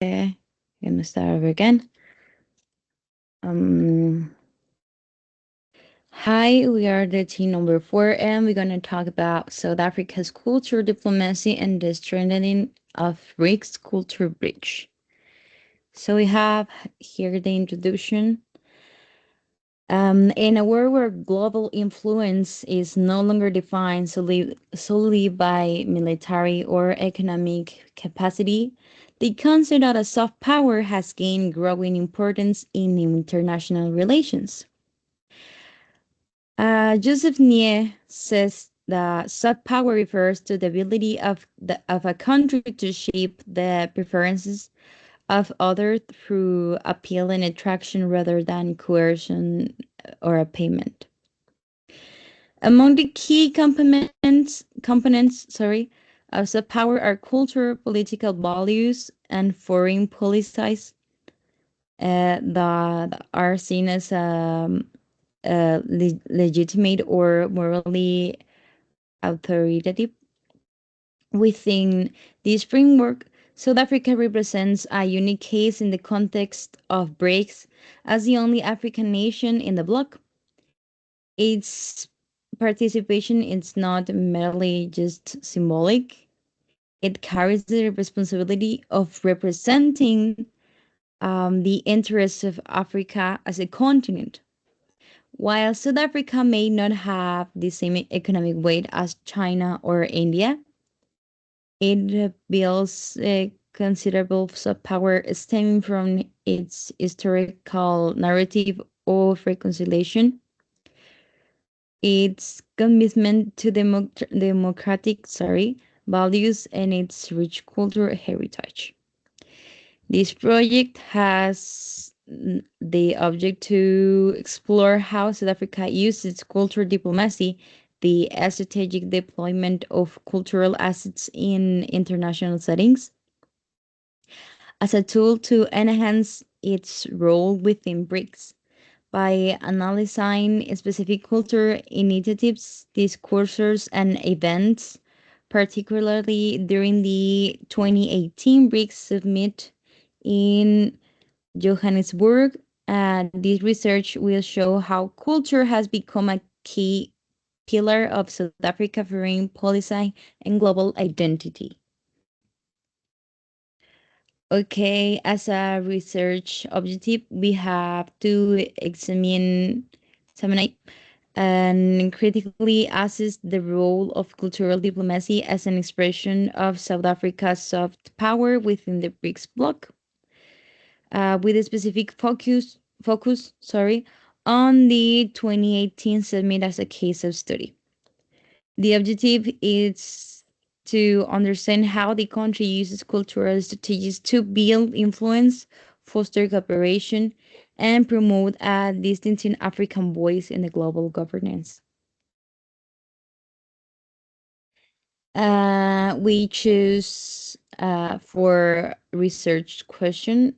Okay, gonna start over again. Um, Hi, we are the team number 4, and we're gonna talk about South Africa's culture, diplomacy, and the strengthening of BRICS culture bridge. So we have here the introduction. In a world where global influence is no longer defined solely by military or economic capacity, the concept of a soft power has gained growing importance in international relations. Joseph Nye says that soft power refers to the ability of a country to shape the preferences of others through appeal and attraction rather than coercion or a payment. Among the key components, of soft power are culture, political values, and foreign policies that are seen as legitimate or morally authoritative. Within this framework, South Africa represents a unique case in the context of BRICS as the only African nation in the bloc. Its participation is not merely just symbolic, it carries the responsibility of representing the interests of Africa as a continent. While South Africa may not have the same economic weight as China or India, it builds a considerable soft power stemming from its historical narrative of reconciliation, its commitment to democratic values, and its rich cultural heritage. This project has the object to explore how South Africa uses its cultural diplomacy, the strategic deployment of cultural assets in international settings, as a tool to enhance its role within BRICS. By analyzing specific culture initiatives, discourses, and events, particularly during the 2018 BRICS summit in Johannesburg. This research will show how culture has become a key pillar of South Africa foreign policy and global identity. Okay, as a research objective, we have to examine and critically assess the role of cultural diplomacy as an expression of South Africa's soft power within the BRICS bloc, with a specific focus, on the 2018 summit as a case of study. The objective is to understand how the country uses cultural strategies to build influence, foster cooperation, and promote a distinctive African voice in the global governance. We choose for research questions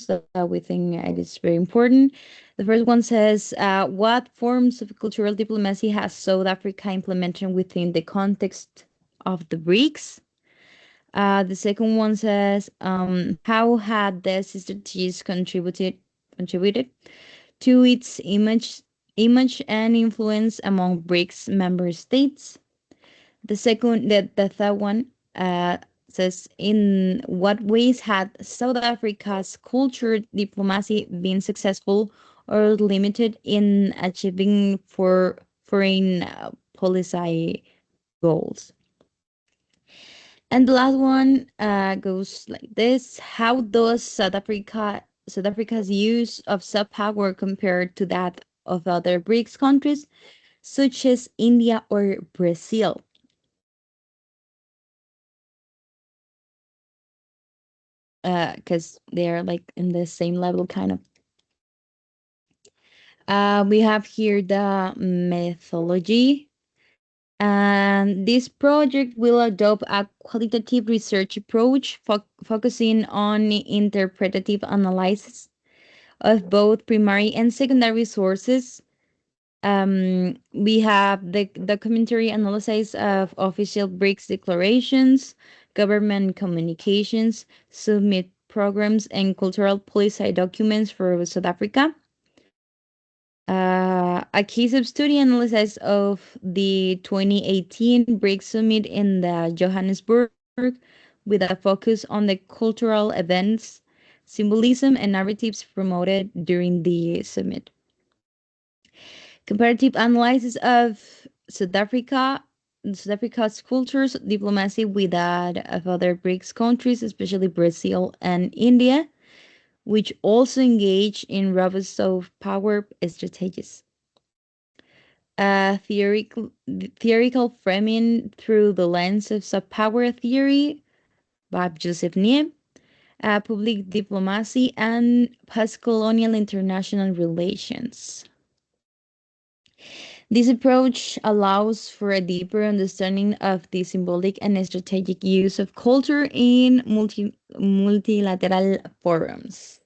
that we think it is very important. The first one says, what forms of cultural diplomacy has South Africa implemented within the context of the BRICS? The second one says, how had these strategies contributed to its image and influence among BRICS member states? The third one says, in what ways had South Africa's culture diplomacy been successful or limited in achieving foreign policy goals? And the last one goes like this: how does South Africa's use of soft power compared to that of other BRICS countries, such as India or Brazil? Because they're like in the same level, kind of. We have here the methodology, and this project will adopt a qualitative research approach focusing on interpretative analysis of both primary and secondary sources. We have the documentary analysis of official BRICS declarations, government communications, submit programs, and cultural policy documents for South Africa. A case of study analysis of the 2018 BRICS Summit in the Johannesburg with a focus on the cultural events, symbolism, and narratives promoted during the summit. Comparative analysis of South Africa's cultures, diplomacy with that of other BRICS countries, especially Brazil and India, which also engage in robust soft power strategies. Theoretical framing through the lens of soft power theory by Joseph Nye, public diplomacy, and post-colonial international relations. This approach allows for a deeper understanding of the symbolic and strategic use of culture in multilateral forums.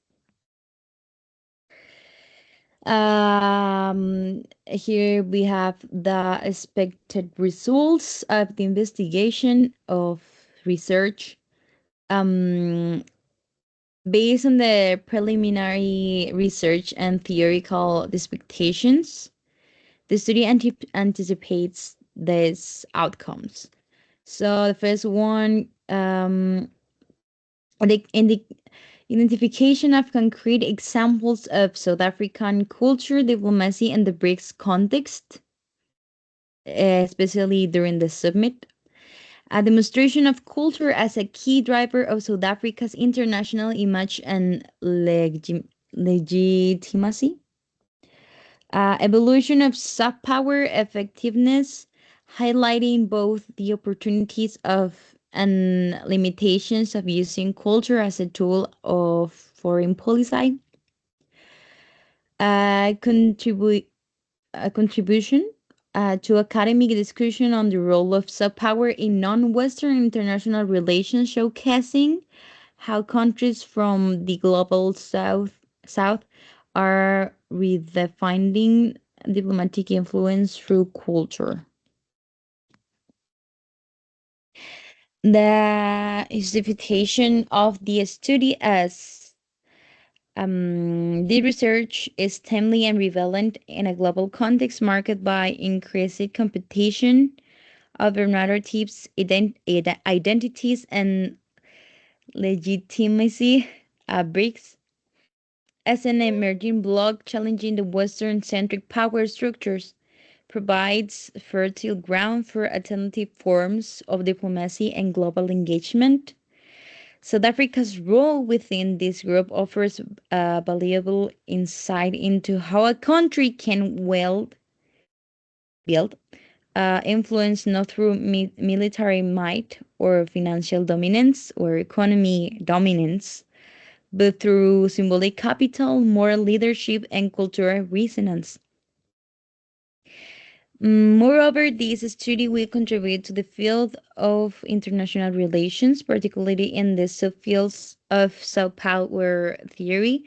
Here we have the expected results of the investigation of research. Um, Based on the preliminary research and theoretical expectations, the study anticipates these outcomes. So the first one, the identification of concrete examples of South African culture, diplomacy, and the BRICS context, especially during the summit. A demonstration of culture as a key driver of South Africa's international image and legitimacy. Evolution of soft power effectiveness, highlighting both the opportunities of and limitations of using culture as a tool of foreign policy. Uh, contribu- a contribution to academic discussion on the role of soft power in non-Western international relations, showcasing how countries from the global south are redefining diplomatic influence through culture. The justification of the study as the research is timely and relevant in a global context marked by increased competition over narratives, identities, and legitimacy. BRICS as an emerging bloc challenging the Western-centric power structures provides fertile ground for alternative forms of diplomacy and global engagement. South Africa's role within this group offers valuable insight into how a country can build influence not through military might or financial dominance or economy dominance, but through symbolic capital, moral leadership, and cultural resonance. Moreover, this study will contribute to the field of international relations, particularly in the subfields of soft power theory,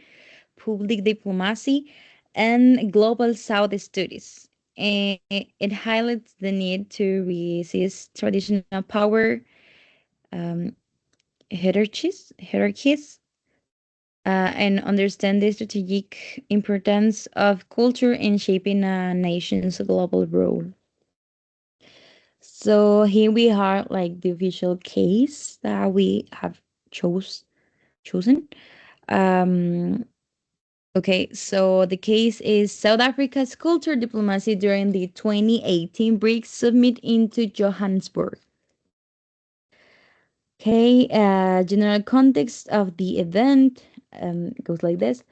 public diplomacy, and global South studies. And it highlights the need to resist traditional power um, hierarchies and understand the strategic importance of culture in shaping a nation's global role. So here we are, like the official case that we have chosen. Um, okay, so the case is South Africa's culture diplomacy during the 2018 BRICS summit into Johannesburg. Okay, general context of the event goes like this.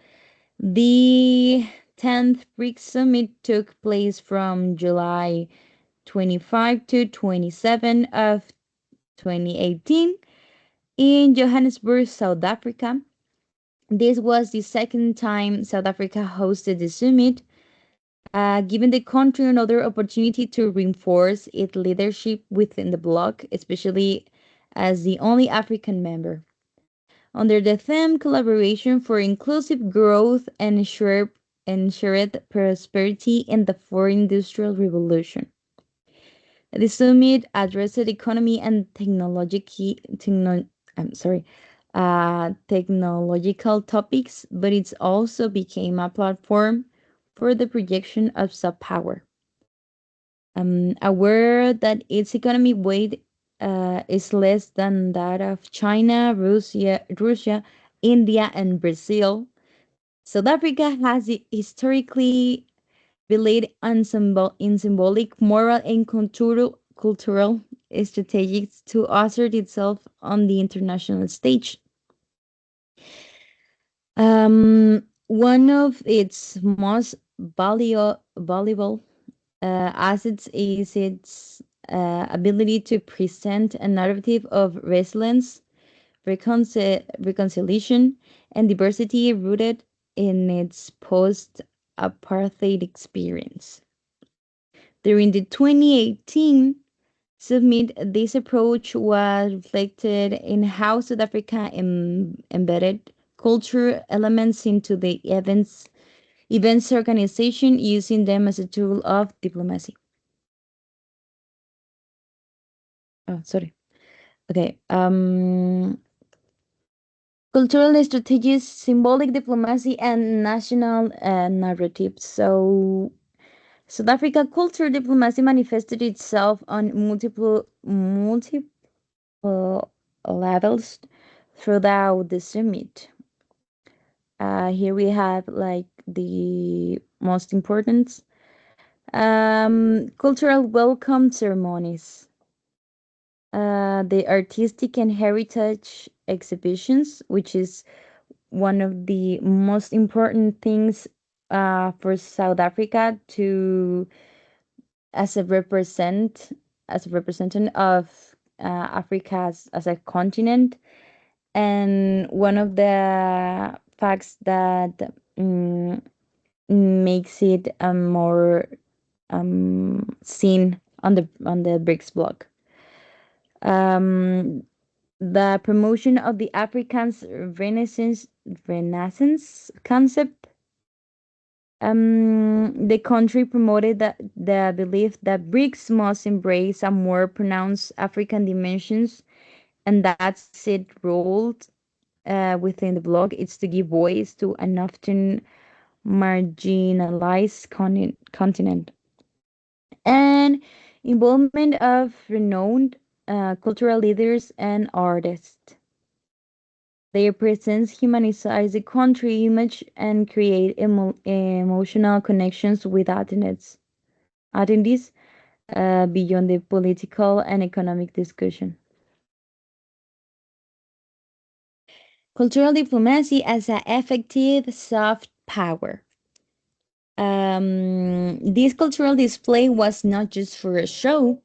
The 10th BRICS summit took place from July 25 to 27 of 2018 in Johannesburg, South Africa. This was the second time South Africa hosted the summit, giving the country another opportunity to reinforce its leadership within the bloc, especially as the only African member. Under the theme Collaboration for Inclusive Growth and Ensured Prosperity in the Fourth Industrial Revolution. The summit addressed economy and I'm sorry, technological topics, but it also became a platform for the projection of soft power. Aware that its economic weight is less than that of China, Russia, India, and Brazil. South Africa has historically relied on in symbolic, moral, and cultural strategies to assert itself on the international stage. One of its most valuable assets is its ability to present a narrative of resilience, reconciliation, and diversity rooted in its post apartheid experience. During the 2018 summit, this approach was reflected in how South Africa embedded cultural elements into the events organization, using them as a tool of diplomacy. Oh, sorry. Okay. Cultural strategies, symbolic diplomacy, and national narratives. So, South Africa cultural diplomacy manifested itself on multiple levels throughout the summit. Here we have like the most important cultural welcome ceremonies, the artistic and heritage exhibitions, which is one of the most important things for South Africa to as a representant of Africa as a continent. And one of the facts that makes it more seen on the BRICS bloc. Um, the promotion of the Africans Renaissance concept. The country promoted the belief that BRICS must embrace a more pronounced African dimensions, and that's it rolled within the blog. It's to give voice to an often marginalized continent. And involvement of renowned cultural leaders and artists. Their presence humanize the country image and create emotional connections with attendees beyond the political and economic discussion. Cultural diplomacy as an effective soft power. This cultural display was not just for a show.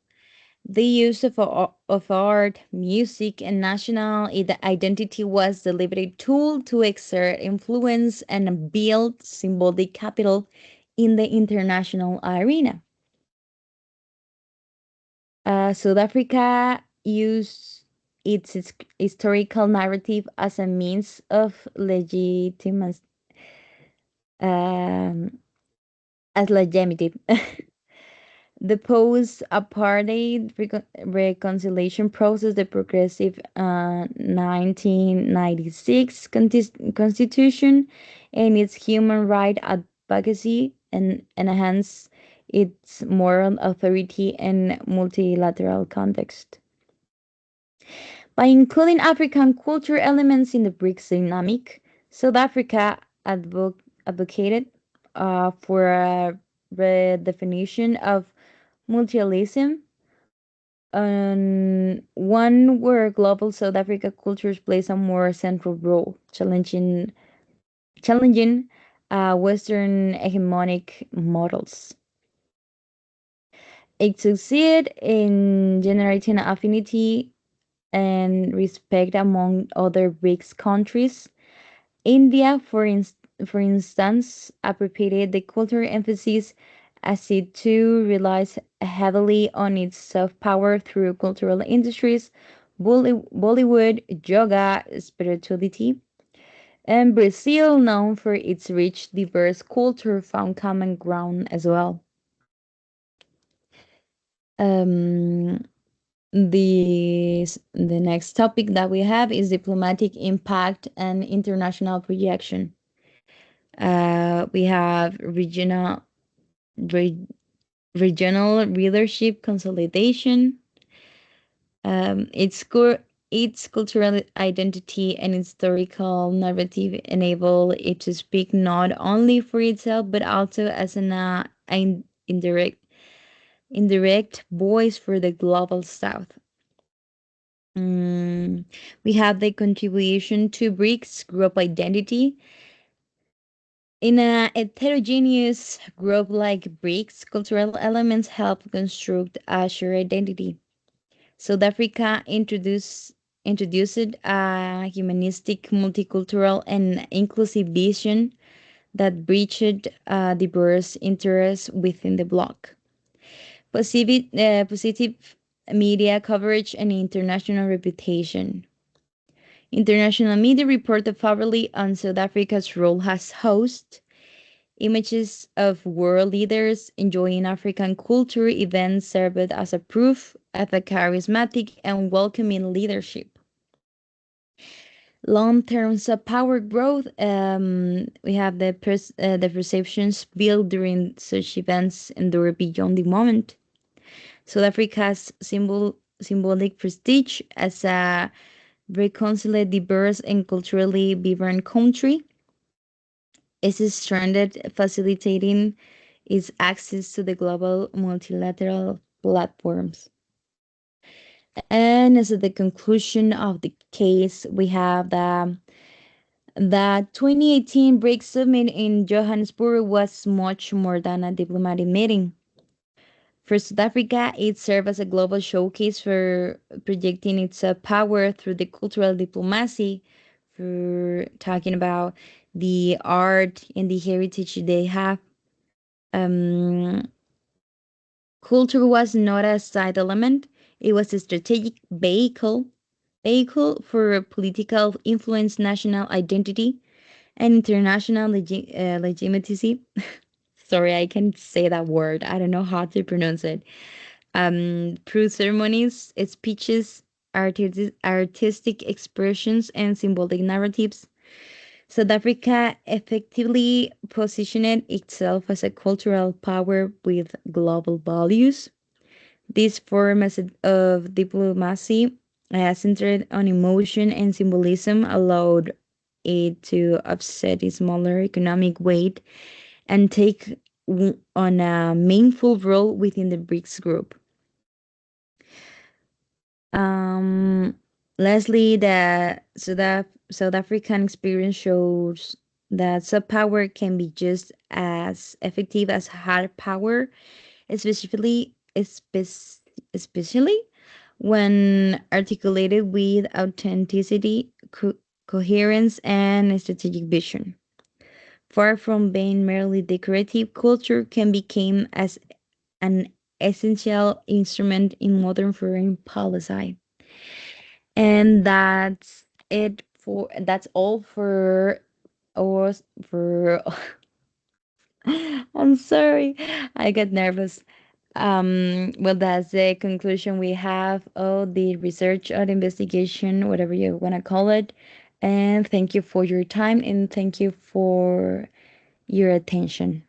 The use of art, music, and national identity was the deliberate tool to exert influence and build symbolic capital in the international arena. South Africa used its historical narrative as a means of legitimacy, um, as legitimate. The post-apartheid reconciliation process, the progressive 1996 constitution, and its human right advocacy and enhance its moral authority and multilateral context. By including African culture elements in the BRICS dynamic, South Africa advocated for a redefinition of multilateralism, and one where global South Africa cultures plays a more central role, challenging Western hegemonic models. It succeeded in generating affinity and respect among other BRICS countries. India, for instance, appropriated the cultural emphasis as it too relies heavily on its soft power through cultural industries, Bollywood, yoga, spirituality. And Brazil, known for its rich, diverse culture, found common ground as well. The next topic that we have is diplomatic impact and international projection. We have re, regional leadership consolidation. Its cultural identity and historical narrative enable it to speak not only for itself but also as an indirect voice for the global South. Mm, we have the contribution to BRICS group identity. In a heterogeneous group like BRICS, cultural elements help construct a shared identity. South Africa introduced a humanistic, multicultural, and inclusive vision that bridged diverse interests within the bloc. Positive media coverage and international reputation. International media reported favorably on South Africa's role as host. Images of world leaders enjoying African culture events served as a proof of a charismatic and welcoming leadership. Long-term power growth. We have the perceptions built during such events endure beyond the moment. South Africa's symbolic prestige as a reconciled, diverse, and culturally vibrant country is stranded, facilitating its access to the global multilateral platforms. And as the conclusion of the case, we have the 2018 BRICS Summit in Johannesburg was much more than a diplomatic meeting. For South Africa, it served as a global showcase for projecting its power through the cultural diplomacy, for talking about the art and the heritage they have. Um, Culture was not a side element; it was a strategic vehicle for political influence, national identity, and international legitimacy. Sorry, I can't say that word. I don't know how to pronounce it. Through ceremonies, speeches, artistic expressions, and symbolic narratives, South Africa effectively positioned itself as a cultural power with global values. This form of diplomacy, centered on emotion and symbolism, allowed it to offset its smaller economic weight and take on a meaningful role within the BRICS group. Um, Lastly, the South African experience shows that soft power can be just as effective as hard power, especially especially when articulated with authenticity, coherence, and strategic vision. Far from being merely decorative, culture can become as an essential instrument in modern foreign policy. And that's all for us for I'm sorry. I get nervous. Well, that's the conclusion we have of the research or investigation, whatever you want to call it. And thank you for your time and thank you for your attention.